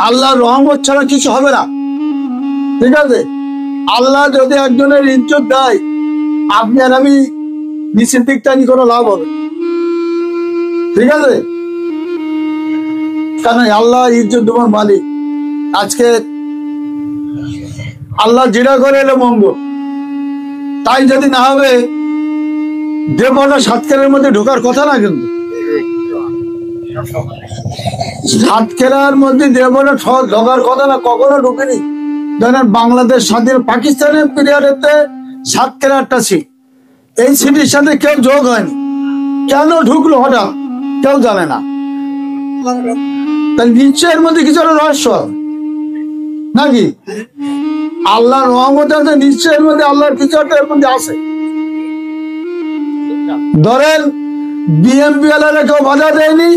আল্লাহর রহমত ছাড়া কিছু হবে না। ঠিক আছে, আল্লাহ যদি একজনের ইজ্জত দেয়, আপনি আর আমি নিচের দিকটা নিয়ে কোনো লাভ হবে? ঠিক আছে, কারণ আল্লাহ ইজ্জত তোমার মালিক। আজকে আল্লাহ যেটা করে এলো মঙ্গল, তাই যদি না হবে দেবতা সাতক্ষীরার মধ্যে ঢোকার কথা না, কিন্তু সাতক্ষীরার মধ্যে দেবতা ঢোকার কথা না, কখনো ঢুকেনি। ধরেন বাংলাদেশ স্বাধীন পাকিস্তানের পিরিয়ডেতে সাতক্ষীরাটা সিট, এই সিটির সাথে কেউ যোগ হয়নি, কেন ঢুকলো হঠাৎ কেউ জানে না। তাহলে নিশ্চয়ের মধ্যে কিছু একটা রহস্য নাকি? আল্লাহর রহমত আছে নিশ্চয়ের মধ্যে, আল্লাহর কিছু একটা এর মধ্যে আছে। ধরেন বিএমপি ওয়ালারা কেউ বাধা দেয়নি,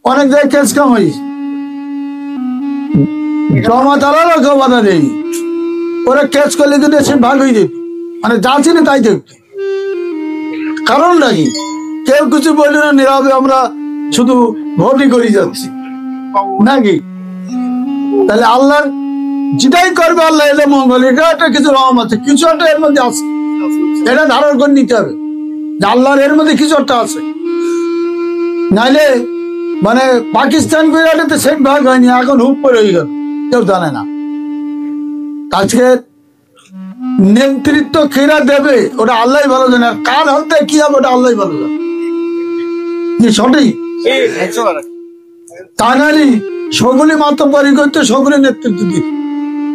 অনেক জায়গায় কেস কাম হয়েছে। জমাত ওয়ালারা কেউ বাধা দেয়নি, ওরা কেস করলে কিন্তু সে ভাগ হয়ে যেত, মানে যা ছিল তাই দেখবে। কারণ নাকি কেউ কিছু বলল না, নীরবে আমরা শুধু ভোটই করে যাচ্ছি নাকি? তাহলে আল্লাহর যেটাই করবে আল্লাহ এলে মঙ্গল, এটা একটা কিছু রহম আছে, কিছু একটা এর মধ্যে আছে, এটা ধারণ করে নিতে হবে যে আল্লাহর এর মধ্যে কিছু একটা আছে। নাইলে মানে পাকিস্তান বিরাটেতে সেট ভাগ হয়নি, এখন হুপ করে হয়ে গেল, কেউ জানে না। আজকে নেতৃত্ব কেরা দেবে ওটা আল্লাহ ভালো জানে, কার হাতে কি হবে ওটা আল্লাহ ভালো জানে। কি সঠিক? তা নাহলে সকলে মাতব্বরি করতে, সকলে নেতৃত্ব দিত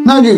নাকি?